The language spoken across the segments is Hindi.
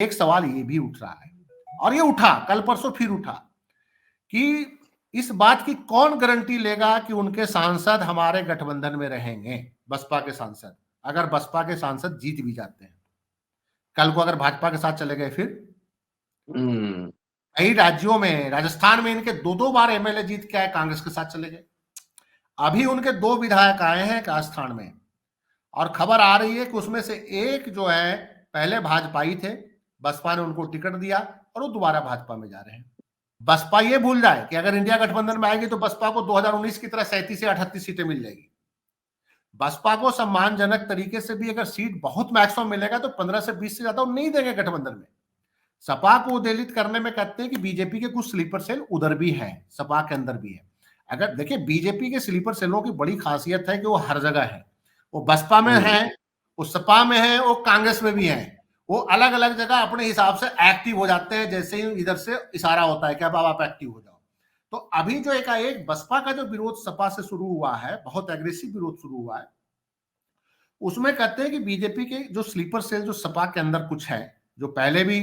एक सवाल ये भी उठ रहा है, और ये उठा कल परसों फिर उठा, कि इस बात की कौन गारंटी लेगा कि उनके सांसद हमारे गठबंधन में रहेंगे, बसपा के सांसद, अगर बसपा के सांसद जीत भी जाते हैं कल को, अगर भाजपा के साथ चले गए फिर। कई राज्यों में, राजस्थान में इनके दो दो बार एमएलए जीत के आए, कांग्रेस के साथ चले गए। अभी उनके 2 विधायक आए हैं राजस्थान में, और खबर आ रही है कि उसमें से एक जो है पहले भाजपाई थे, बसपा ने उनको टिकट दिया और वो दोबारा भाजपा में जा रहे हैं। बसपा ये भूल जाए कि अगर इंडिया गठबंधन में आएगी तो बसपा को 2019 की तरह 37 या 38 सीटें मिल जाएगी। बसपा को सम्मानजनक तरीके से भी अगर सीट बहुत मैक्सिमम मिलेगा तो 15 से 20 से ज्यादा वो नहीं देंगे गठबंधन में। सपा को उद्वेलित करने में कहते हैं कि बीजेपी के कुछ स्लीपर सेल उधर भी हैं, सपा के अंदर भी है। अगर देखिए, बीजेपी के स्लीपर सेलों की बड़ी खासियत है कि वो हर जगह है, वो बसपा में है, वो सपा में है, वो कांग्रेस में भी है। वो अलग अलग जगह अपने हिसाब से एक्टिव हो जाते हैं, जैसे ही इधर से इशारा होता है कि अब आप एक्टिव हो जाओ। तो अभी जो एकाएक बसपा का जो विरोध सपा से शुरू हुआ है, बहुत एग्रेसिव विरोध शुरू हुआ है, उसमें कहते हैं कि बीजेपी के जो स्लीपर सेल जो सपा के अंदर कुछ है, जो पहले भी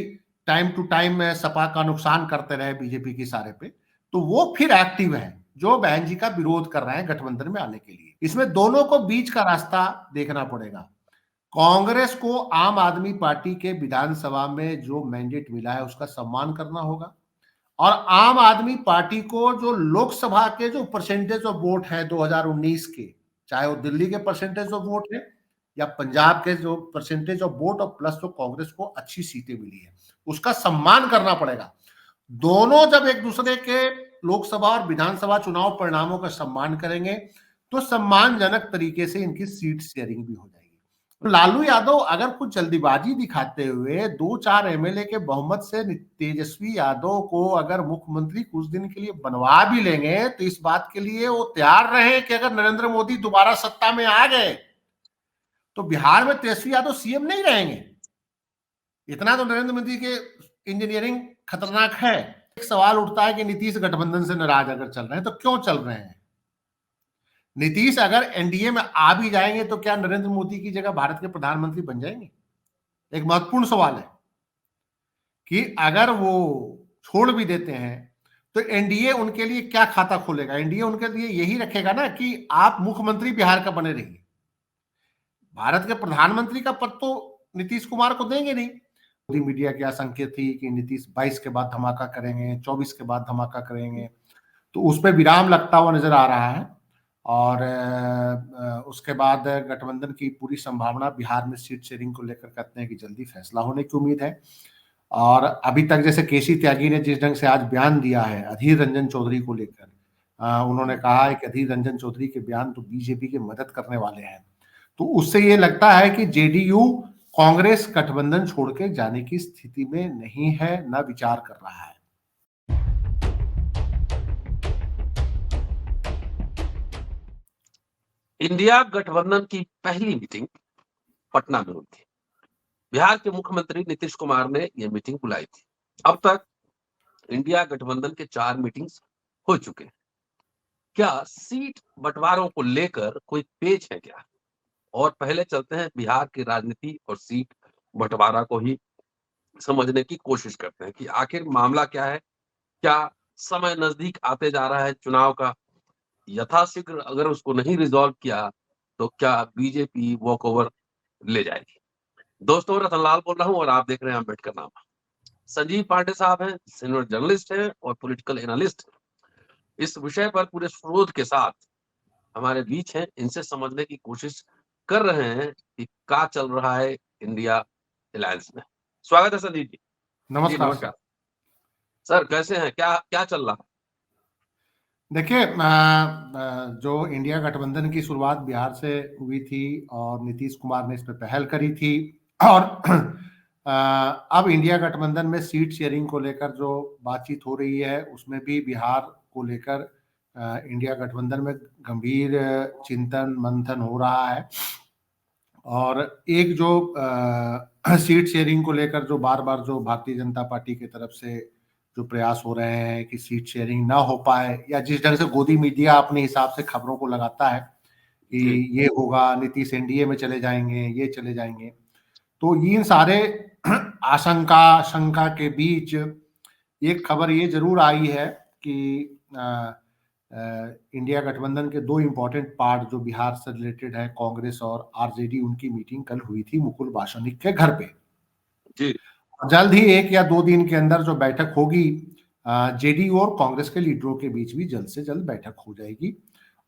टाइम टू टाइम में सपा का नुकसान करते रहे बीजेपी के इशारे पे, तो वो फिर एक्टिव है, जो बहन जी का विरोध कर रहे हैं गठबंधन में आने के लिए। इसमें दोनों को बीच का रास्ता देखना पड़ेगा। कांग्रेस को आम आदमी पार्टी के विधानसभा में जो मैंडेट मिला है उसका सम्मान करना होगा, और आम आदमी पार्टी को जो लोकसभा के जो परसेंटेज ऑफ वोट है 2019 के, चाहे वो दिल्ली के परसेंटेज ऑफ वोट है या पंजाब के जो परसेंटेज ऑफ वोट, और प्लस जो कांग्रेस को अच्छी सीटें मिली है, उसका सम्मान करना पड़ेगा। दोनों जब एक दूसरे के लोकसभा और विधानसभा चुनाव परिणामों का सम्मान करेंगे तो सम्मानजनक तरीके से इनकी सीट शेयरिंग भी हो जाएगी। लालू यादव अगर कुछ जल्दीबाजी दिखाते हुए 2-4 एमएलए के बहुमत से तेजस्वी यादव को अगर मुख्यमंत्री कुछ दिन के लिए बनवा भी लेंगे, तो इस बात के लिए वो तैयार रहे कि अगर नरेंद्र मोदी दोबारा सत्ता में आ गए तो बिहार में तेजस्वी यादव सीएम नहीं रहेंगे। इतना तो नरेंद्र मोदी के इंजीनियरिंग खतरनाक है। एक सवाल उठता है कि नीतीश गठबंधन से नाराज अगर चल रहे हैं तो क्यों चल रहे हैं? नीतीश अगर एनडीए में आ भी जाएंगे तो क्या नरेंद्र मोदी की जगह भारत के प्रधानमंत्री बन जाएंगे? एक महत्वपूर्ण सवाल है कि अगर वो छोड़ भी देते हैं तो एनडीए उनके लिए क्या खाता खोलेगा? एनडीए उनके लिए यही रखेगा ना कि आप मुख्यमंत्री बिहार का बने रहिए, भारत के प्रधानमंत्री का पद तो नीतीश कुमार को देंगे नहीं। मोदी मीडिया की आशंका थी कि नीतीश 22 के बाद धमाका करेंगे, 24 के बाद धमाका करेंगे, तो उस पर विराम लगता हुआ नजर आ रहा है। और उसके बाद गठबंधन की पूरी संभावना बिहार में सीट शेयरिंग को लेकर कहते हैं कि जल्दी फैसला होने की उम्मीद है। और अभी तक जैसे केसी त्यागी ने जिस ढंग से आज बयान दिया है अधीर रंजन चौधरी को लेकर, उन्होंने कहा है कि अधीर रंजन चौधरी के बयान तो बीजेपी की मदद करने वाले हैं, तो उससे ये लगता है कि जेडीयू कांग्रेस गठबंधन छोड़ के जाने की स्थिति में नहीं है, न विचार कर रहा है। इंडिया गठबंधन की पहली मीटिंग पटना में हुई थी। बिहार के मुख्यमंत्री नीतीश कुमार ने यह मीटिंग बुलाई थी। अब तक इंडिया गठबंधन के 4 मीटिंग्स हो चुके हैं। क्या सीट बंटवारों को लेकर कोई पेच है क्या? और पहले चलते हैं बिहार की राजनीति और सीट बंटवारा को ही समझने की कोशिश करते हैं कि आखिर मामला क्या है। क्या समय नजदीक आते जा रहा है चुनाव का, यथाशीघ्र अगर उसको नहीं रिजॉल्व किया तो क्या बीजेपी वॉकओवर ले जाएगी? दोस्तों, रतनलाल बोल रहा हूं और आप देख रहे हैं अम्बेडकर नामा। संजीव पांडे साहब हैं, सीनियर जर्नलिस्ट हैं और पॉलिटिकल एनालिस्ट। इस विषय पर पूरे स्रोत के साथ हमारे बीच हैं, इनसे समझने की कोशिश कर रहे हैं कि क्या चल रहा है इंडिया अलायंस में। स्वागत है संजीव जी। नमस्कार। नमस्कार सर, कैसे हैं? क्या क्या चल रहा है? देखिए, जो इंडिया गठबंधन की शुरुआत बिहार से हुई थी और नीतीश कुमार ने इस पर पहल करी थी, और अब इंडिया गठबंधन में सीट शेयरिंग को लेकर जो बातचीत हो रही है उसमें भी बिहार को लेकर इंडिया गठबंधन में गंभीर चिंतन मंथन हो रहा है। और एक जो सीट शेयरिंग को लेकर जो बार बार जो भारतीय जनता पार्टी की तरफ से जो प्रयास हो रहे हैं कि सीट शेयरिंग ना हो पाए, या जिस ढंग से गोदी मीडिया अपने हिसाब से खबरों को लगाता है कि ये होगा, नीतीश एनडीए में चले जाएंगे, ये चले जाएंगे, तो इन सारे आशंका शंका के बीच एक खबर ये जरूर आई है कि इंडिया गठबंधन के दो इंपॉर्टेंट पार्ट जो बिहार से रिलेटेड है, कांग्रेस और आरजेडी, उनकी मीटिंग कल हुई थी मुकुल वासनिक के घर पे। जी। जल्द ही 1 या 2 दिन के अंदर जो बैठक होगी, जेडीयू और कांग्रेस के लीडरों के बीच भी जल्द से जल्द बैठक हो जाएगी।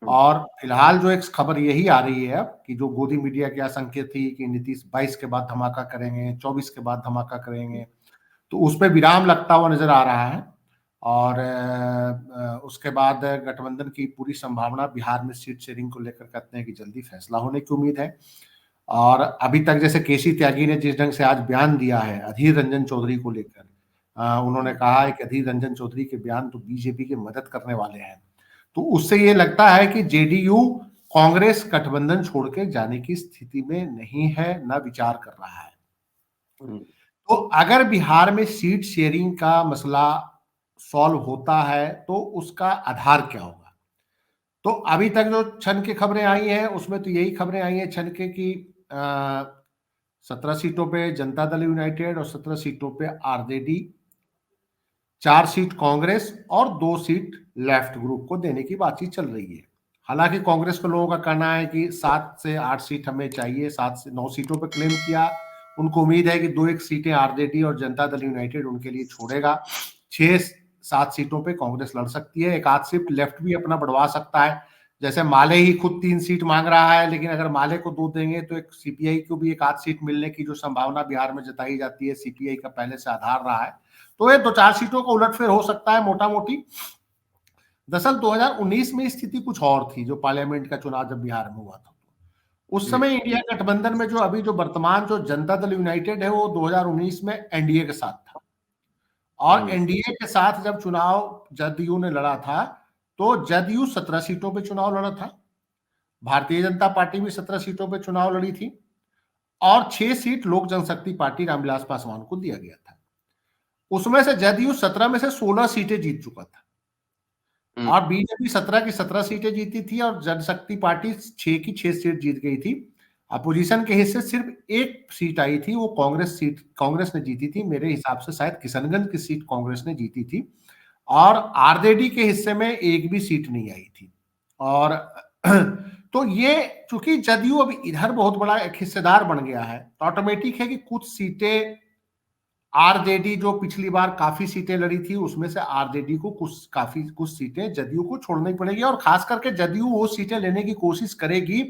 और फिलहाल जो एक खबर यही आ रही है अब कि जो गोदी मीडिया की आशंका थी कि नीतीश 22 के बाद धमाका करेंगे, 24 के बाद धमाका करेंगे, तो उस पे विराम लगता हुआ नजर आ रहा है। और उसके बाद गठबंधन की पूरी संभावना बिहार में सीट शेयरिंग को लेकर कहते हैं कि जल्दी फैसला होने की उम्मीद है। और अभी तक जैसे केसी त्यागी ने जिस ढंग से आज बयान दिया है अधीर रंजन चौधरी को लेकर, उन्होंने कहा है कि अधीर रंजन चौधरी के बयान तो बीजेपी की मदद करने वाले हैं, तो उससे ये लगता है कि जेडीयू कांग्रेस गठबंधन छोड़ के जाने की स्थिति में नहीं है, न विचार कर रहा है। तो अगर बिहार में सीट शेयरिंग का मसला सॉल्व होता है तो उसका आधार क्या होगा? तो अभी तक जो छन की खबरें आई हैं उसमें तो यही खबरें आई हैं छन के कि 17 सीटों पे जनता दल यूनाइटेड और 17 सीटों पे आरजेडी, 4 सीट कांग्रेस और 2 सीट लेफ्ट ग्रुप को देने की बातचीत चल रही है। हालांकि कांग्रेस के लोगों का कहना है कि 7 से 8 सीट हमें चाहिए, 7 से 9 सीटों पर क्लेम किया। उनको उम्मीद है कि 2-1 सीटें आरजेडी और जनता दल यूनाइटेड उनके लिए छोड़ेगा। 6-7 सीटों पे कांग्रेस लड़ सकती है, एक आध सीट लेफ्ट भी अपना बढ़वा सकता है। जैसे माले ही खुद 3 सीट मांग रहा है, लेकिन अगर माले को 2 देंगे तो एक सीपीआई को भी एक आध सीट मिलने की जो संभावना बिहार में जताई जाती है, सीपीआई का पहले से आधार रहा है, तो ये 2-4 सीटों को उलटफेर हो सकता है मोटा मोटी। दरअसल 2019 में स्थिति कुछ और थी, जो पार्लियामेंट का चुनाव जब बिहार में हुआ था उस समय इंडिया गठबंधन में जो अभी जो वर्तमान जो जनता दल यूनाइटेड है वो 2019 में एनडीए के साथ था। और एनडीए के साथ जब चुनाव जदयू ने लड़ा था तो जदयू 17 सीटों पे चुनाव लड़ा था, भारतीय जनता पार्टी भी 17 सीटों पे चुनाव लड़ी थी और 6 सीट लोक जनशक्ति पार्टी रामविलास पासवान को दिया गया था। उसमें से जदयू 17 में से 16 सीटें जीत चुका था और बीजेपी 17 की 17 सीटें जीती थी और जनशक्ति पार्टी 6 की 6 सीट जीत गई थी। अपोजिशन के हिस्से सिर्फ 1 सीट आई थी, वो कांग्रेस ने जीती थी, मेरे हिसाब से शायद किशनगंज की सीट कांग्रेस ने जीती थी और आरजेडी के हिस्से में एक भी सीट नहीं आई थी। और तो ये चूंकि जदयू अभी इधर बहुत बड़ा एक हिस्सेदार बन गया है तो ऑटोमेटिक है कि कुछ सीटें आरजेडी जो पिछली बार काफी सीटें लड़ी थी उसमें से आरजेडी को कुछ सीटें जदयू को छोड़नी पड़ेगी और खास करके जदयू वो सीटें लेने की कोशिश करेगी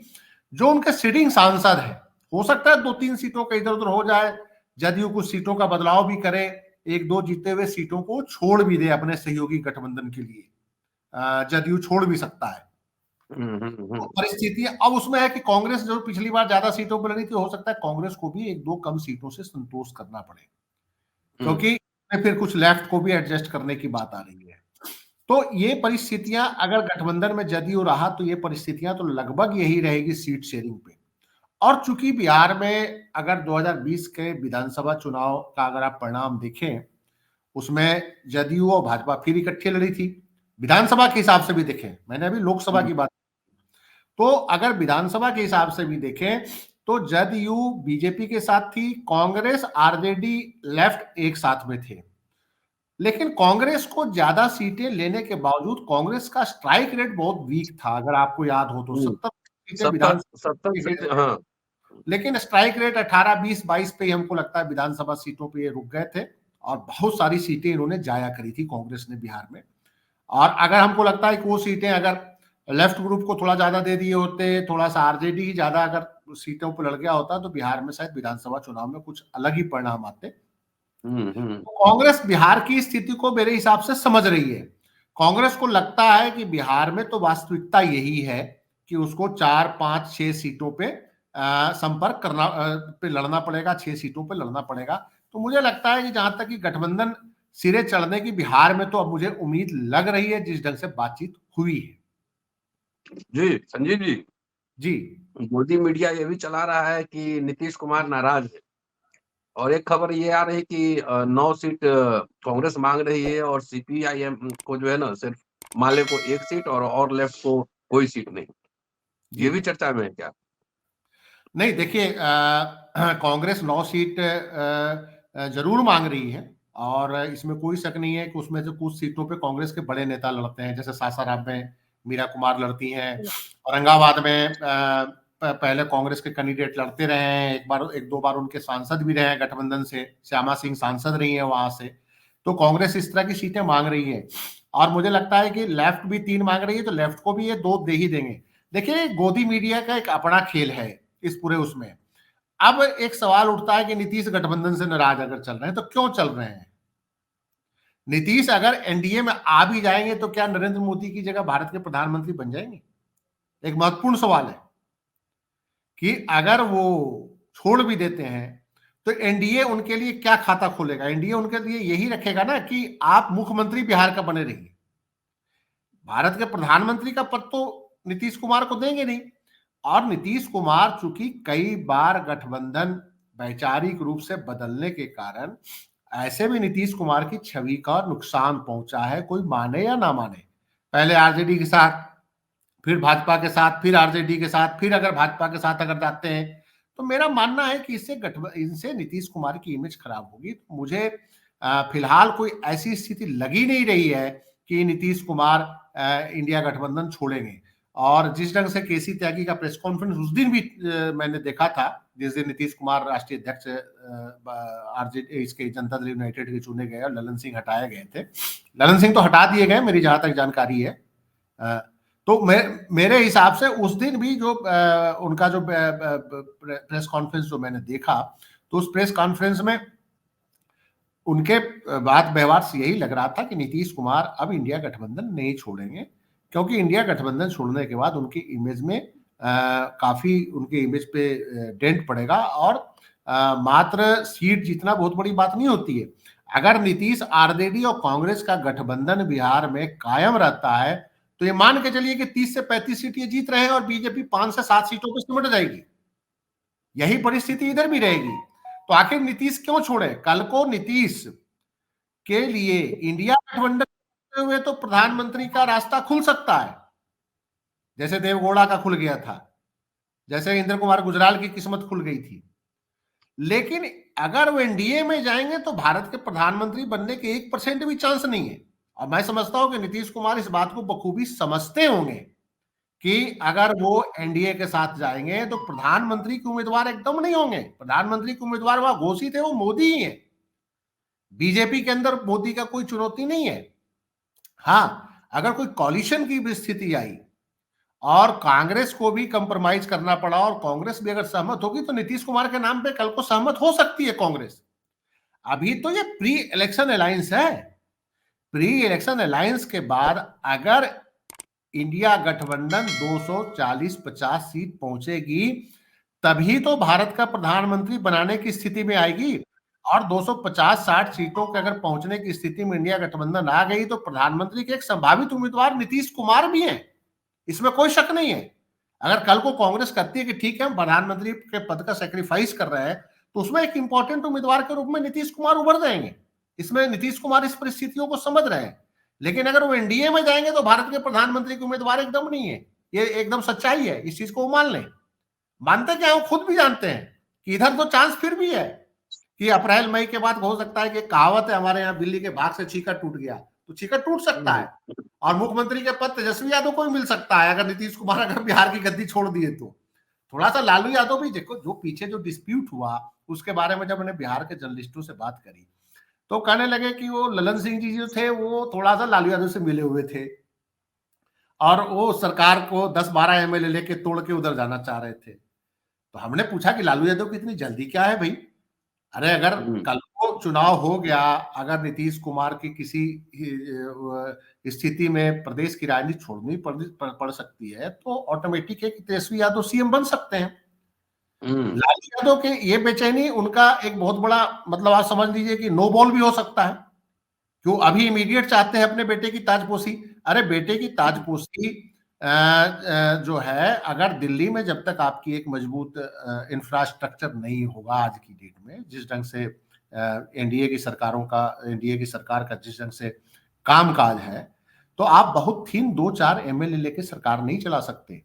जो उनके सिटिंग सांसद है। हो सकता है 2-3 सीटों का इधर उधर हो जाए, जदयू कुछ सीटों का बदलाव भी करे, 1-2 जीते हुए सीटों को छोड़ भी दे अपने सहयोगी गठबंधन के लिए, जदयू छोड़ भी सकता है। तो परिस्थिति अब उसमें है कि कांग्रेस जो पिछली बार ज्यादा सीटों पर लड़ी थी, हो सकता है कांग्रेस को भी 1-2 कम सीटों से संतोष करना पड़े, क्योंकि फिर कुछ लेफ्ट को भी एडजस्ट करने की बात आ रही है। तो ये परिस्थितियां अगर गठबंधन में जदयू रहा तो ये परिस्थितियां तो लगभग यही रहेगी सीट शेयरिंग पे। और चूंकि बिहार में अगर 2020 के विधानसभा चुनाव का अगर आप परिणाम देखें उसमें जदयू और भाजपा फिर इकट्ठे लड़ी थी, विधानसभा के हिसाब से भी देखें, मैंने अभी लोकसभा की बात, तो अगर विधानसभा के हिसाब से भी देखें तो जदयू बीजेपी के साथ थी, कांग्रेस आरजेडी लेफ्ट एक साथ में थे, लेकिन कांग्रेस को ज्यादा सीटें लेने के बावजूद कांग्रेस का स्ट्राइक रेट बहुत वीक था, अगर आपको याद हो तो 70 सीटें हाँ। लेकिन स्ट्राइक रेट 18, 20, 22 पे हमको लगता है विधानसभा सीटों पे ये रुक गए थे और बहुत सारी सीटें इन्होंने जाया करी थी कांग्रेस ने बिहार में। और अगर हमको लगता है कि वो सीटें अगर लेफ्ट ग्रुप को थोड़ा ज्यादा दे दिए होते, थोड़ा सा आरजेडी ही ज्यादा अगर सीटों पर लड़ गया होता तो बिहार में शायद विधानसभा चुनाव में कुछ अलग ही परिणाम आते। कांग्रेस बिहार की स्थिति को मेरे हिसाब से समझ रही है। कांग्रेस को लगता है कि बिहार में तो वास्तविकता यही है कि उसको 4, 5, 6 सीटों पे संपर्क करना पे लड़ना पड़ेगा, 6 सीटों पे लड़ना पड़ेगा। तो मुझे लगता है कि जहां तक कि गठबंधन सिरे चढ़ने की बिहार में तो अब मुझे उम्मीद लग रही है जिस ढंग से बातचीत हुई है। जी संजीव जी, जी मोदी मीडिया ये भी चला रहा है कि नीतीश कुमार नाराज है और एक खबर ये आ रही कि 9 सीट कांग्रेस मांग रही है और सीपीआईएम को जो है ना सिर्फ माले को 1 सीट और लेफ्ट को कोई सीट नहीं, ये भी चर्चा में है क्या? नहीं, देखिए कांग्रेस 9 सीट जरूर मांग रही है, और इसमें कोई शक नहीं है कि उसमें से कुछ सीटों पे कांग्रेस के बड़े नेता लड़ते हैं। जैसे सासाराम में मीरा कुमार लड़ती हैं, औरंगाबाद में पहले कांग्रेस के कैंडिडेट लड़ते रहे हैं, एक दो बार उनके सांसद भी रहे हैं गठबंधन से, श्यामा सिंह सांसद रही है वहां से। तो कांग्रेस इस तरह की सीटें मांग रही है, और मुझे लगता है कि लेफ्ट भी 3 मांग रही है, तो लेफ्ट को भी ये 2 दे ही देंगे। देखिए, गोदी मीडिया का एक अपना खेल है इस पूरे उसमें। अब एक सवाल उठता है कि नीतीश गठबंधन से नाराज अगर चल रहे हैं तो क्यों चल रहे हैं? नीतीश अगर एनडीए में आ भी जाएंगे तो क्या नरेंद्र मोदी की जगह भारत के प्रधानमंत्री बन जाएंगे? एक महत्वपूर्ण सवाल है कि अगर वो छोड़ भी देते हैं तो एनडीए उनके लिए क्या खाता खोलेगा? एनडीए उनके लिए यही रखेगा ना कि आप मुख्यमंत्री बिहार का बने रहिए। भारत के प्रधानमंत्री का पद तो नीतीश कुमार को देंगे नहीं। और नीतीश कुमार चूंकि कई बार गठबंधन वैचारिक रूप से बदलने के कारण ऐसे भी नीतीश कुमार की छवि का नुकसान पहुंचा है, कोई माने या ना माने। पहले आरजेडी के साथ, फिर भाजपा के साथ, फिर आरजेडी के साथ, फिर अगर भाजपा के साथ अगर जाते हैं तो मेरा मानना है कि इनसे नीतीश कुमार की इमेज खराब होगी। तो मुझे फिलहाल कोई ऐसी स्थिति लगी नहीं रही है कि नीतीश कुमार इंडिया गठबंधन छोड़ेंगे। और जिस ढंग से केसी त्यागी का प्रेस कॉन्फ्रेंस उस दिन भी मैंने देखा था, जिस दिन नीतीश कुमार राष्ट्रीय अध्यक्ष आरजेडी इसके जनता दल यूनाइटेड के चुने गए और ललन सिंह हटाए गए थे। ललन सिंह तो हटा दिए गए, मेरी जहां तक जानकारी है। तो मेरे हिसाब से उस दिन भी जो उनका जो प्रेस कॉन्फ्रेंस जो मैंने देखा, तो उस प्रेस कॉन्फ्रेंस में उनके बात व्यवहार से यही लग रहा था कि नीतीश कुमार अब इंडिया गठबंधन नहीं छोड़ेंगे, क्योंकि इंडिया गठबंधन छोड़ने के बाद उनकी इमेज में काफी उनके इमेज पे डेंट पड़ेगा। और मात्र सीट जीतना बहुत बड़ी बात नहीं होती है। अगर नीतीश, आरजेडी और कांग्रेस का गठबंधन बिहार में कायम रहता है तो ये मान के चलिए कि 30 से 35 सीट ये जीत रहे हैं और बीजेपी 5 से 7 सीटों पर सिमट जाएगी। यही परिस्थिति इधर भी रहेगी। तो आखिर नीतीश क्यों छोड़े? कल को नीतीश के लिए इंडिया गठबंधन करते हुए तो प्रधानमंत्री का रास्ता खुल सकता है, जैसे देवगौड़ा का खुल गया था, जैसे इंद्र कुमार गुजराल की किस्मत खुल गई थी। लेकिन अगर वो एनडीए में जाएंगे तो भारत के प्रधानमंत्री बनने के 1% भी चांस नहीं है। और मैं समझता हूं कि नीतीश कुमार इस बात को बखूबी समझते होंगे कि अगर वो एनडीए के साथ जाएंगे तो प्रधानमंत्री के उम्मीदवार एकदम नहीं होंगे। प्रधानमंत्री के उम्मीदवार वहां घोषित है, वो मोदी ही है। बीजेपी के अंदर मोदी का कोई चुनौती नहीं है। हाँ, अगर कोई कॉलिशन की भी स्थिति आई और कांग्रेस को भी कंप्रोमाइज करना पड़ा और कांग्रेस भी अगर सहमत होगी तो नीतीश कुमार के नाम पे कल को सहमत हो सकती है कांग्रेस। अभी तो ये प्री इलेक्शन अलायंस है। प्री इलेक्शन अलायंस के बाद अगर इंडिया गठबंधन 240-50 सीट पहुंचेगी तभी तो भारत का प्रधानमंत्री बनाने की स्थिति में आएगी। और 250-60 सीटों के अगर पहुंचने की स्थिति में इंडिया गठबंधन आ गई तो प्रधानमंत्री के एक संभावित उम्मीदवार नीतीश कुमार भी हैं, इसमें कोई शक नहीं है। अगर कल को कांग्रेस कहती है कि ठीक है हम प्रधानमंत्री के पद का सेक्रीफाइस कर रहे हैं, तो उसमें एक इंपॉर्टेंट उम्मीदवार के रूप में नीतीश कुमार उभर जाएंगे। इसमें नीतीश कुमार इस परिस्थितियों को समझ रहे हैं। लेकिन अगर वो एनडीए में जाएंगे तो भारत के प्रधानमंत्री के उम्मीदवार एकदम नहीं है, ये एकदम सच्चाई है। इस चीज को वो मान लें। मानते क्या, वो खुद भी जानते हैं कि इधर तो चांस फिर भी है कि अप्रैल मई के बाद हो सकता है कि कहावत है हमारे यहाँ, बिल्ली के भाग से चीका टूट गया, तो चीका टूट सकता है और मुख्यमंत्री के पद तेजस्वी यादव को भी मिल सकता है अगर नीतीश कुमार अगर बिहार की गद्दी छोड़ दिए तो। थोड़ा सा लालू यादव भी देखो, जो पीछे जो डिस्प्यूट हुआ उसके बारे में जब मैंने बिहार के जर्नलिस्टों से बात करी तो कहने लगे कि वो ललन सिंह जी जो थे वो थोड़ा सा लालू यादव से मिले हुए थे और वो सरकार को 10-12 एमएलए लेके तोड़ के उधर जाना चाह रहे थे। तो हमने पूछा कि लालू यादव की इतनी जल्दी क्या है भाई? अरे अगर कल को चुनाव हो गया, अगर नीतीश कुमार की किसी स्थिति में प्रदेश की राजनीति छोड़नी पड़ सकती है तो ऑटोमेटिक है कि तेजस्वी यादव सीएम बन सकते हैं। लालू यादव के ये बेचैनी उनका एक बहुत बड़ा मतलब आप समझ लीजिए कि नो बॉल भी हो सकता है। क्यों अभी इमीडिएट चाहते हैं अपने बेटे की ताजपोशी? अरे बेटे की ताजपोशी जो है, अगर दिल्ली में जब तक आपकी एक मजबूत इंफ्रास्ट्रक्चर नहीं होगा आज की डेट में, जिस ढंग से एनडीए की सरकार का जिस ढंग से कामकाज है, तो आप बहुत थीन 2-4 एमएलए लेके सरकार नहीं चला सकते।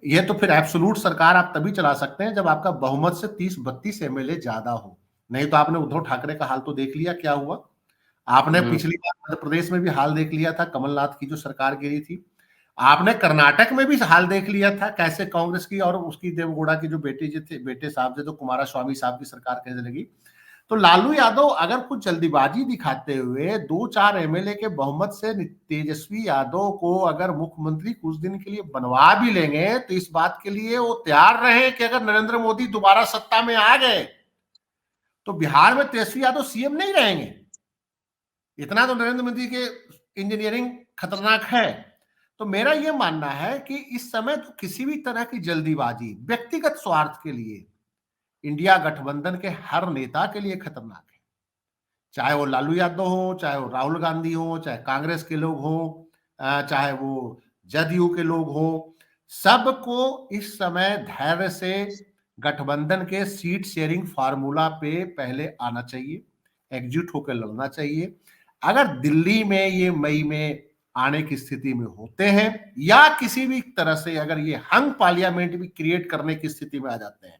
ये तो फिर एब्सोल्यूट सरकार आप तभी चला सकते हैं जब आपका बहुमत से 30-32 एमएलए ज्यादा हो। नहीं तो आपने उद्धव ठाकरे का हाल तो देख लिया क्या हुआ। आपने पिछली बार मध्य प्रदेश में भी हाल देख लिया था, कमलनाथ की जो सरकार गिरी थी। आपने कर्नाटक में भी हाल देख लिया था, कैसे कांग्रेस की और उसकी देवगौड़ा की जो बेटे साहब थे, तो कुमारा स्वामी साहब की सरकार कैसे लगी। तो लालू यादव अगर कुछ जल्दीबाजी दिखाते हुए 2-4 एमएलए के बहुमत से तेजस्वी यादव को अगर मुख्यमंत्री कुछ दिन के लिए बनवा भी लेंगे, तो इस बात के लिए वो तैयार रहे कि अगर नरेंद्र मोदी दोबारा सत्ता में आ गए तो बिहार में तेजस्वी यादव सीएम नहीं रहेंगे। इतना तो नरेंद्र मोदी के इंजीनियरिंग खतरनाक है। तो मेरा यह मानना है कि इस समय तो किसी भी तरह की जल्दीबाजी व्यक्तिगत स्वार्थ के लिए इंडिया गठबंधन के हर नेता के लिए खतरनाक है। चाहे वो लालू यादव हो, चाहे वो राहुल गांधी हो, चाहे कांग्रेस के लोग हो, चाहे वो जदयू के लोग हो, सबको इस समय धैर्य से गठबंधन के सीट शेयरिंग फार्मूला पे पहले आना चाहिए, एकजुट होकर लड़ना चाहिए। अगर दिल्ली में ये मई में आने की स्थिति में होते हैं या किसी भी तरह से अगर ये हंग पार्लियामेंट भी क्रिएट करने की स्थिति में आ जाते हैं,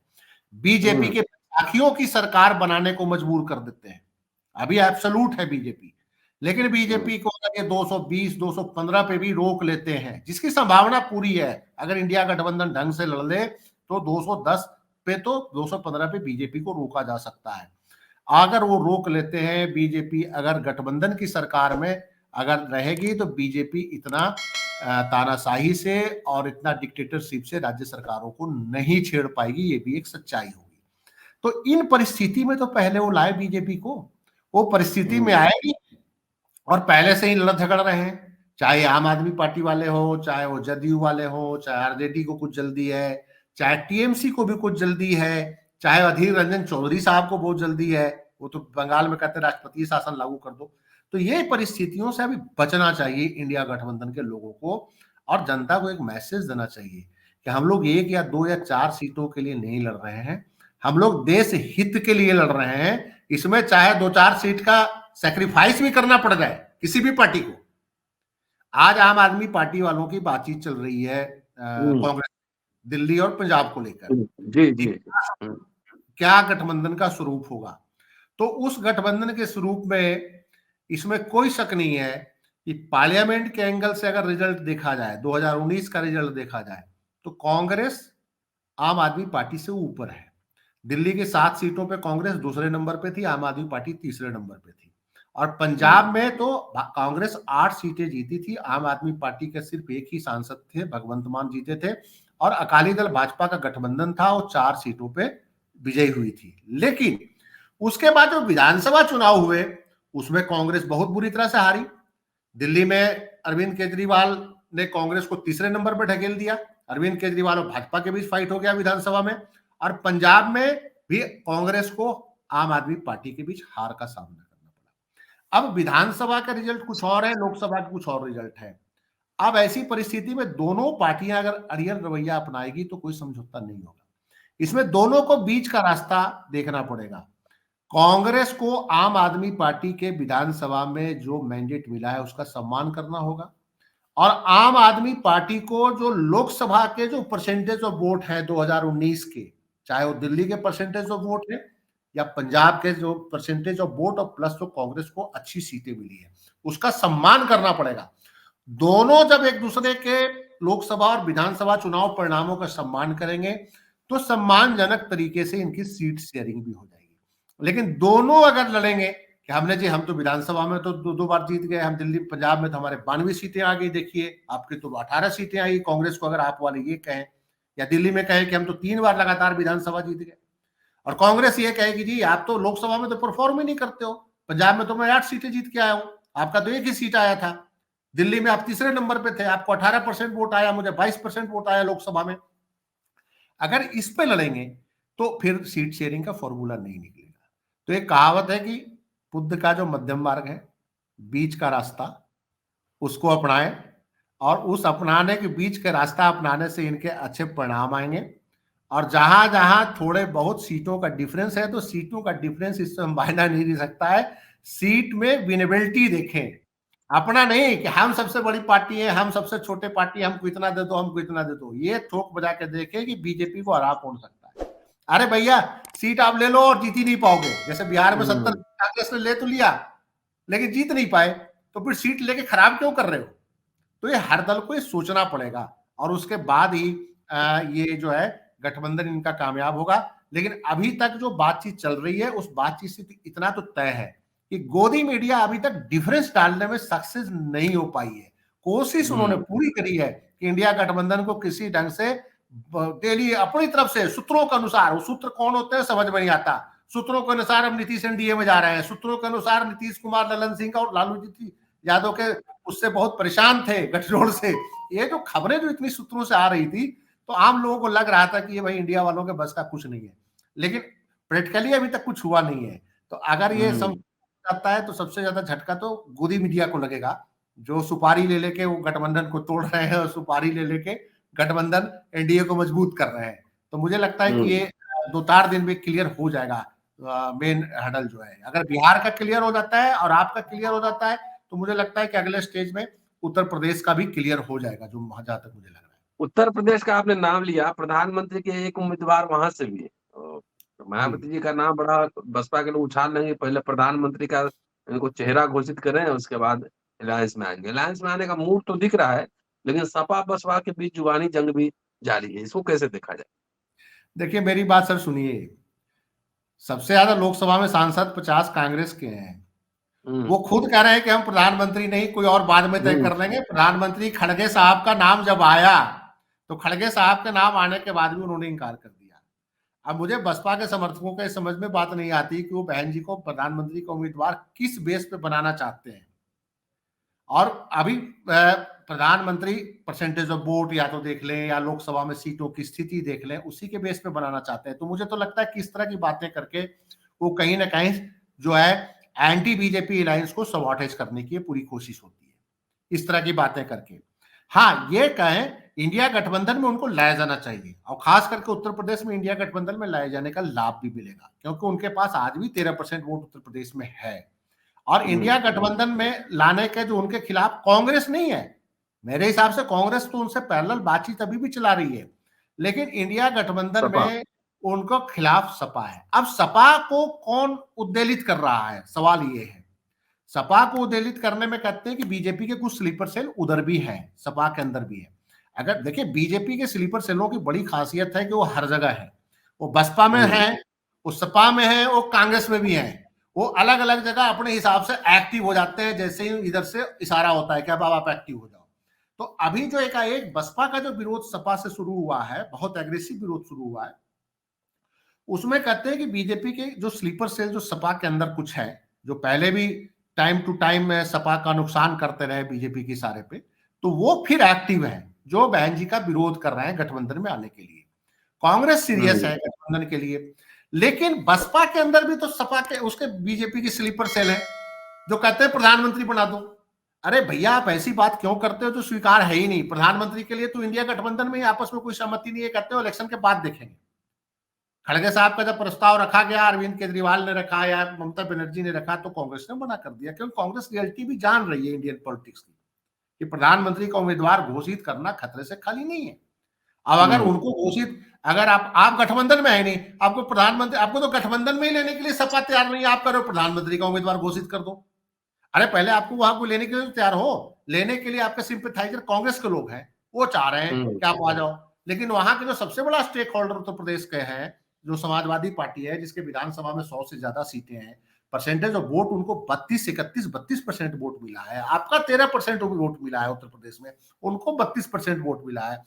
बीजेपी के साथियों की सरकार बनाने को मजबूर कर देते हैं। अभी एब्सोल्यूट है बीजेपी, लेकिन बीजेपी को अगर ये 220 215 पे भी रोक लेते हैं, जिसकी संभावना पूरी है, अगर इंडिया गठबंधन ढंग से लड़ ले तो 210 पे तो 215 पे बीजेपी को रोका जा सकता है। अगर वो रोक लेते हैं, बीजेपी अगर गठबंधन की सरकार में अगर रहेगी तो बीजेपी इतना तानाशाही से और इतना डिक्टेटरशिप से राज्य सरकारों को नहीं छेड़ पाएगी, ये भी एक सच्चाई होगी। तो इन परिस्थिति में तो पहले वो लाए बीजेपी को, वो परिस्थिति में आएगी और पहले से ही लड़ झगड़ रहे हैं, चाहे आम आदमी पार्टी वाले हो, चाहे वो जदयू वाले हो, चाहे आरजेडी को कुछ जल्दी है, चाहे टीएमसी को भी कुछ जल्दी है, चाहे अधीर रंजन चौधरी साहब को बहुत जल्दी है, वो तो बंगाल में कहते राष्ट्रपति शासन लागू कर दो। तो ये परिस्थितियों से अभी बचना चाहिए इंडिया गठबंधन के लोगों को, और जनता को एक मैसेज देना चाहिए कि हम लोग 1 या 2 या 4 सीटों के लिए नहीं लड़ रहे हैं, हम लोग देश हित के लिए लड़ रहे हैं। इसमें चाहे 2-4 सीट का सैक्रिफाइस भी करना पड़ जाए किसी भी पार्टी को। आज आम आदमी पार्टी वालों की बातचीत चल रही है कांग्रेस दिल्ली और पंजाब को लेकर, जी जी क्या गठबंधन का स्वरूप होगा। तो उस गठबंधन के स्वरूप में इसमें कोई शक नहीं है कि पार्लियामेंट के एंगल से अगर रिजल्ट देखा जाए, 2019 का रिजल्ट देखा जाए, तो कांग्रेस आम आदमी पार्टी से ऊपर है। दिल्ली के 7 सीटों पे कांग्रेस दूसरे नंबर पे थी, आम आदमी पार्टी तीसरे नंबर पे थी। और पंजाब में तो कांग्रेस 8 सीटें जीती थी, आम आदमी पार्टी के सिर्फ एक ही सांसद थे, भगवंत मान जीते थे, और अकाली दल भाजपा का गठबंधन था, वो 4 सीटों पे विजयी हुई थी। लेकिन उसके बाद जो विधानसभा चुनाव हुए उसमें कांग्रेस बहुत बुरी तरह से हारी। दिल्ली में अरविंद केजरीवाल ने कांग्रेस को तीसरे नंबर पर ढकेल दिया, अरविंद केजरीवाल और भाजपा के बीच फाइट हो गया विधानसभा में, और पंजाब में भी कांग्रेस को आम आदमी पार्टी के बीच हार का सामना करना पड़ा। अब विधानसभा का रिजल्ट कुछ और है, लोकसभा का कुछ और रिजल्ट है। अब ऐसी परिस्थिति में दोनों पार्टियां अगर अड़ियल रवैया अपनाएगी तो कोई समझौता नहीं होगा। इसमें दोनों को बीच का रास्ता देखना पड़ेगा। कांग्रेस को आम आदमी पार्टी के विधानसभा में जो मैंडेट मिला है उसका सम्मान करना होगा, और आम आदमी पार्टी को जो लोकसभा के जो परसेंटेज ऑफ वोट है 2019 के, चाहे वो दिल्ली के परसेंटेज ऑफ वोट है या पंजाब के जो परसेंटेज ऑफ वोट, और प्लस जो कांग्रेस को अच्छी सीटें मिली है, उसका सम्मान करना पड़ेगा। दोनों जब एक दूसरे के लोकसभा और विधानसभा चुनाव परिणामों का सम्मान करेंगे तो सम्मानजनक तरीके से इनकी सीट शेयरिंग भी हो जाएगी। लेकिन दोनों अगर लड़ेंगे कि हम तो विधानसभा में तो 2 बार जीत गए, हम दिल्ली पंजाब में तो हमारे 92 सीटें आ गई, देखिए आपके तो 18 सीटें आई कांग्रेस को, अगर आप वाले ये कहें, या दिल्ली में कहें कि हम तो 3 बार लगातार विधानसभा जीत गए, और कांग्रेस ये कहेगी जी आप तो लोकसभा में तो परफॉर्म ही नहीं करते हो, पंजाब में तो मैं 8 सीटें जीत के आया हूं, आपका तो 1 ही सीट आया था, दिल्ली में आप तीसरे नंबर पे थे, आपको 18% वोट आया, मुझे 22% वोट आया लोकसभा में। अगर इस पे लड़ेंगे तो फिर सीट शेयरिंग का फॉर्मूला नहीं निकलेगा। तो एक कहावत है कि बुद्ध का जो मध्यम मार्ग है, बीच का रास्ता, उसको अपनाएं, और उस अपनाने के बीच का रास्ता अपनाने से इनके अच्छे परिणाम आएंगे। और जहां जहां थोड़े बहुत सीटों का डिफरेंस है, तो सीटों का डिफरेंस इससे मायना नहीं दे सकता है, सीट में विनेबिलिटी देखें, अपना नहीं कि हम सबसे बड़ी पार्टी है, हम सबसे छोटे पार्टी, हमको इतना दे दो, हमको इतना दे दो। ये ठोक बजा के देखें कि बीजेपी को हरा कौन सकता है। अरे भैया, सीट आप ले लो और जीत ही नहीं पाओगे। जैसे बिहार में 70 कांग्रेस ने ले तो लिया, लेकिन जीत नहीं पाए, तो फिर सीट लेके खराब क्यों कर रहे हो? तो ये हर दल को ये सोचना पड़ेगा, और उसके बाद ही ये जो है गठबंधन इनका कामयाब होगा। लेकिन अभी तक जो बातचीत चल रही है, उस बातचीत से इतना तो तय है कि गोदी मीडिया अभी तक डिफरेंस डालने में सक्सेस नहीं हो पाई है। कोशिश उन्होंने पूरी करी है कि इंडिया गठबंधन को किसी ढंग से डेली अपनी तरफ से सूत्रों के अनुसार, वो सूत्र कौन होते हैं समझ में नहीं आता, सूत्रों के अनुसार अब नीतीश एनडीए में जा रहे हैं, सूत्रों के अनुसार नीतीश कुमार, ललन सिंह और लालू जी यादव के उससे बहुत परेशान थे गठजोड़ से। ये जो खबरें जो इतनी सूत्रों से आ रही थी, तो आम लोगों को लग रहा था कि ये भाई इंडिया वालों के बस का कुछ नहीं है, लेकिन प्रैक्टिकली अभी तक कुछ हुआ नहीं है। तो अगर ये समझ आता है तो सबसे ज्यादा झटका तो गोदी मीडिया को लगेगा, जो सुपारी ले लेके वो गठबंधन को तोड़ रहे हैं और सुपारी ले लेके गठबंधन एनडीए को मजबूत कर रहे हैं। तो मुझे लगता है कि ये 2-4 दिन में क्लियर हो जाएगा। मेन हडल जो है, अगर बिहार का क्लियर हो जाता है और आपका क्लियर हो जाता है, तो मुझे लगता है कि अगले स्टेज में उत्तर प्रदेश का भी क्लियर हो जाएगा, जो जहां तक मुझे लग रहा है। उत्तर प्रदेश का आपने नाम लिया, प्रधानमंत्री के एक उम्मीदवार वहां से भी है। मायावती जी का नाम बड़ा बसपा के लोग उछाल रहे हैं, पहले प्रधानमंत्री का इनको चेहरा घोषित करें, उसके बाद अलायंस में आएंगे। अलायंस में आने का मूड तो दिख रहा है, लेकिन सपा बसपा के बीच जुबानी जंग भी जारी है। इसको कैसे देखा जाए? देखिए, मेरी बात सर सुनिए। सबसे ज्यादा लोकसभा में सांसद 50 कांग्रेस के हैं। वो खुद कह रहे हैं कि हम प्रधानमंत्री नहीं, कोई और बाद में तय कर लेंगे। प्रधानमंत्री खड़गे साहब का नाम जब आया, तो खड़गे साहब के नाम आने के बाद भी उन्होंने इनकार कर दिया। अब मुझे बसपा के समर्थकों के समझ में बात नहीं आती कि वो बहन जी को प्रधानमंत्री का उम्मीदवार किस बेस पे बनाना चाहते हैं। और अभी प्रधानमंत्री परसेंटेज ऑफ वोट या तो देख लें, या लोकसभा में सीटों की स्थिति देख लें, उसी के बेस पे बनाना चाहते हैं। तो मुझे तो लगता है कि इस तरह की बातें करके वो कहीं ना कहीं जो है एंटी बीजेपी अलायंस को सबॉटेज करने की पूरी कोशिश होती है, इस तरह की बातें करके। हाँ, ये कहें इंडिया गठबंधन में उनको लाया जाना चाहिए, और खास करके उत्तर प्रदेश में इंडिया गठबंधन में लाए जाने का लाभ भी मिलेगा, क्योंकि उनके पास आज भी 13% वोट उत्तर प्रदेश में है। और इंडिया गठबंधन में लाने के जो उनके खिलाफ कांग्रेस नहीं है, मेरे हिसाब से कांग्रेस तो उनसे पैरेलल बातचीत अभी भी चला रही है, लेकिन इंडिया गठबंधन में उनको खिलाफ सपा है। अब सपा को कौन उद्वेलित कर रहा है, सवाल ये है। सपा को उद्वेलित करने में कहते हैं कि बीजेपी के कुछ स्लीपर सेल उधर भी हैं, सपा के अंदर भी है। अगर देखिए, बीजेपी के स्लीपर सेलों की बड़ी खासियत है कि वो हर जगह है। वो बसपा में है, वो सपा में है, वो कांग्रेस में भी है। वो अलग अलग जगह अपने हिसाब से एक्टिव हो जाते हैं, जैसे ही इधर से इशारा होता है कि अब आप एक्टिव हो जाओ। तो अभी जो एक बसपा का जो विरोध सपा से शुरू हुआ है, बहुत एग्रेसिव विरोध शुरू हुआ है, उसमें कहते हैं कि बीजेपी के जो स्लीपर सेल जो सपा के अंदर कुछ है, जो पहले भी टाइम टू टाइम में सपा का नुकसान करते रहे बीजेपी के इशारे पे, तो वो फिर एक्टिव है, जो बहन जी का विरोध कर रहे हैं गठबंधन में आने के लिए। कांग्रेस सीरियस है गठबंधन के लिए, लेकिन बसपा के अंदर भी तो सपा के उसके बीजेपी की स्लीपर सेल है, जो कहते हैं प्रधानमंत्री बना दो। अरे भैया, आप ऐसी बात क्यों करते हो जो स्वीकार है ही नहीं? प्रधानमंत्री के लिए तो इंडिया गठबंधन में ही आपस में कोई सहमति नहीं है, कहते हो इलेक्शन के बाद देखेंगे। खड़गे साहब का जब प्रस्ताव रखा गया, अरविंद केजरीवाल ने रखा या ममता बनर्जी ने रखा, तो कांग्रेस ने मना कर दिया, क्योंकि कांग्रेस रियलिटी भी जान रही है इंडियन पॉलिटिक्स की, कि प्रधानमंत्री का उम्मीदवार घोषित करना खतरे से खाली नहीं है। अब अगर उनको घोषित, अगर आप गठबंधन में है नहीं, आपको प्रधानमंत्री, आपको तो गठबंधन में ही लेने के लिए सपा तैयार नहीं है, आप करो प्रधानमंत्री का उम्मीदवार घोषित कर दो। अरे पहले आपको वहां को लेने के लिए तो तैयार हो, लेने के लिए आपके सिंपैथाइजर कांग्रेस के लोग हैं, वो चाह रहे हैं कि आप आ जाओ। लेकिन वहां के जो सबसे बड़ा स्टेक होल्डर उत्तर प्रदेश के हैं, जो समाजवादी पार्टी है, जिसके विधानसभा में 100 से ज्यादा सीटें हैं, परसेंटेज ऑफ वोट उनको 32% वोट मिला है। आपका 13% वोट मिला है उत्तर प्रदेश में, उनको 32% वोट मिला है।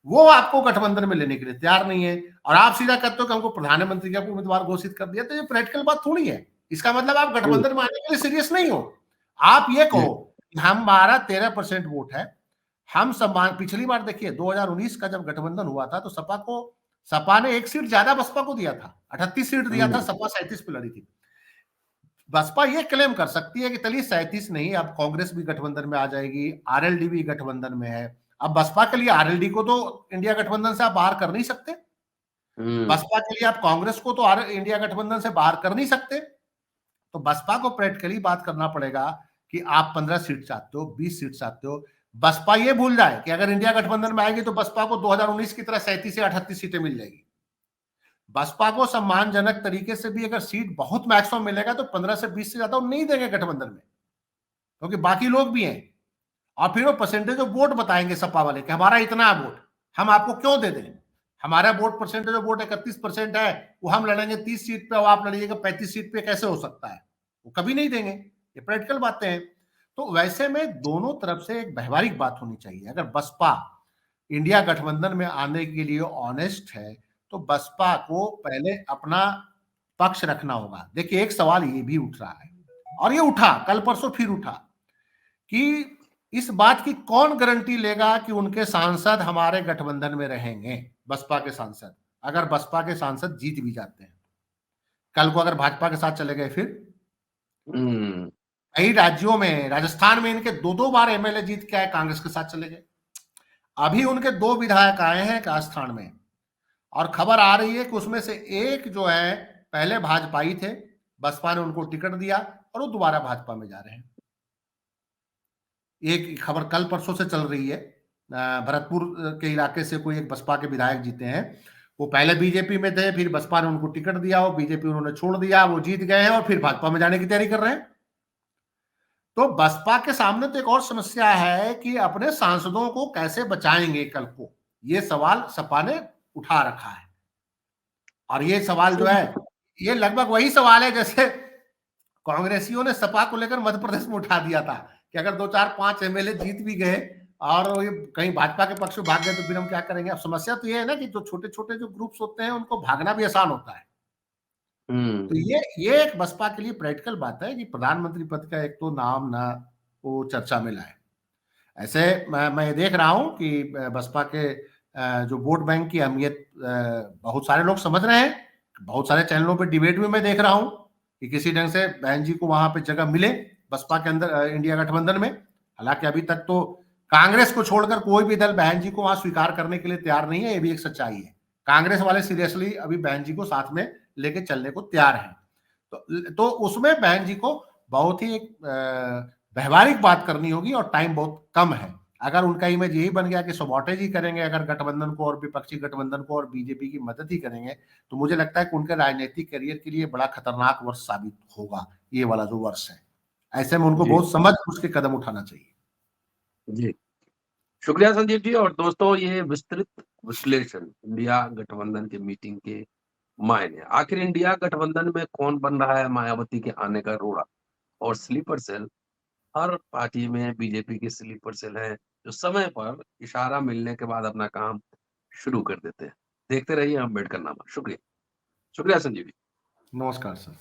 वो आपको गठबंधन में लेने के लिए तैयार नहीं है, और आप सीधा कहते हो कि हमको प्रधानमंत्री का उम्मीदवार घोषित कर दिया। तो ये प्रैक्टिकल बात थोड़ी है। इसका मतलब आप गठबंधन में आने के लिए सीरियस नहीं हो। आप ये कहो कि हमारा 13% वोट है, हम सम्मान। पिछली बार देखिए 2019 का जब गठबंधन हुआ था, तो सपा ने 1 सीट ज्यादा बसपा को दिया था, 38 सीट दिया था, सपा 37 पे लड़ी थी। बसपा ये क्लेम कर सकती है कि चलिए 37 नहीं, अब कांग्रेस भी गठबंधन में आ जाएगी, आरएलडी भी गठबंधन में है। अब बसपा के लिए आरएलडी को तो इंडिया गठबंधन से आप बाहर कर नहीं सकते, बसपा के लिए आप कांग्रेस को तो इंडिया गठबंधन से बाहर कर नहीं सकते। तो बसपा को प्रैक्टिकली बात करना पड़ेगा कि आप 15 सीट चाहते हो, 20 सीट चाहते हो। बसपा ये भूल जाए कि अगर इंडिया गठबंधन में आएगी तो बसपा को 2019 की तरह 37 से 38 सीटें मिल जाएगी। बसपा को सम्मानजनक तरीके से भी अगर सीट बहुत मैक्सिमम मिलेगा तो 15 से 20 से ज्यादा वो नहीं देंगे गठबंधन में, क्योंकि बाकी लोग भी हैं। और फिर वो परसेंटेज ऑफ वोट बताएंगे सपा वाले कि हमारा इतना वोट, हम आपको क्यों दे दें, हमारा वोट परसेंटेज ऑफ वोट 31% है, वो हम लड़ेंगे 30 सीट पे और आप लड़िएगा 35 सीट पे, कैसे हो सकता है? वो कभी नहीं देंगे, ये प्रैक्टिकल बातें हैं। तो वैसे में दोनों तरफ से एक व्यवहारिक बात होनी चाहिए। अगर बसपा इंडिया गठबंधन में आने के लिए ऑनेस्ट है तो बसपा को पहले अपना पक्ष रखना होगा। देखिए, एक सवाल ये भी उठ रहा है, और ये उठा कल परसों फिर उठा, कि इस बात की कौन गारंटी लेगा कि उनके सांसद हमारे गठबंधन में रहेंगे, बसपा के सांसद, अगर बसपा के सांसद जीत भी जाते हैं, कल को अगर भाजपा के साथ चले गए फिर? कई राज्यों में, राजस्थान में इनके दो दो बार एमएलए जीत के आए, कांग्रेस के साथ चले गए। अभी उनके 2 विधायक आए हैं राजस्थान में, और खबर आ रही है कि उसमें से एक जो है पहले भाजपाई थे, बसपा ने उनको टिकट दिया और वो दोबारा भाजपा में जा रहे हैं। एक खबर कल परसों से चल रही है, भरतपुर के इलाके से कोई एक बसपा के विधायक जीते हैं। वो पहले बीजेपी में थे, फिर बसपा ने उनको टिकट दिया, वो बीजेपी उन्होंने छोड़ दिया, वो जीत गए हैं और फिर भाजपा में जाने की तैयारी कर रहे हैं। तो बसपा के सामने तो एक और समस्या है कि अपने सांसदों को कैसे बचाएंगे कल को, ये सवाल सपा ने उठा रखा है। और ये सवाल जो है, ये लगभग वही सवाल है जैसे कांग्रेसियों ने सपा को लेकर मध्य प्रदेश में उठा दिया था कि अगर 2 4 5 एमएलए जीत भी गए और ये कहीं भाजपा के पक्ष में भाग गए तो फिर हम क्या करेंगे? अब समस्या तो ये है ना कि जो छोटे छोटे जो ग्रुप्स होते हैं उनको भागना भी आसान होता है। तो ये एक बसपा के लिए प्रैक्टिकल बात है कि प्रधानमंत्री पद का एक तो नाम ना वो चर्चा में लाए। ऐसे मैं ये देख रहा हूं कि बसपा के जो वोट बैंक की अहमियत बहुत सारे लोग समझ रहे हैं। बहुत सारे चैनलों पे डिबेट भी मैं देख रहा हूं कि किसी ढंग से बहन जी को वहां पे जगह मिले बसपा के अंदर, इंडिया गठबंधन में। हालांकि अभी तक तो कांग्रेस को छोड़कर कोई भी दल बहन जी को वहां स्वीकार करने के लिए तैयार नहीं है, ये भी एक सच्चाई है। कांग्रेस वाले सीरियसली अभी बहन जी को साथ में लेके चलने को तैयार है। तो उसमें बहन जी को बहुत ही एक व्यवहारिक बात करनी होगी और टाइम बहुत कम है। अगर उनका इमेज यही बन गया कि सबॉटेज ही करेंगे अगर गठबंधन को और विपक्षी गठबंधन को और बीजेपी की मदद ही करेंगे, तो मुझे लगता है कि उनके राजनीतिक करियर के लिए बड़ा खतरनाक वर्ष साबित होगा ये वाला जो वर्ष है। ऐसे में उनको बहुत समझ उसके कदम उठाना चाहिए। जी, शुक्रिया संजीव जी। और दोस्तों, ये विस्तृत विश्लेषण इंडिया गठबंधन के मीटिंग के मायने, आखिर इंडिया गठबंधन में कौन बन रहा है मायावती के आने का रोड़ा, और स्लीपर सेल, हर पार्टी में बीजेपी के स्लीपर सेल हैं जो समय पर इशारा मिलने के बाद अपना काम शुरू कर देते हैं। देखते रहिए अम्बेडकर नामा। शुक्रिया, शुक्रिया संजीव जी। नमस्कार सर।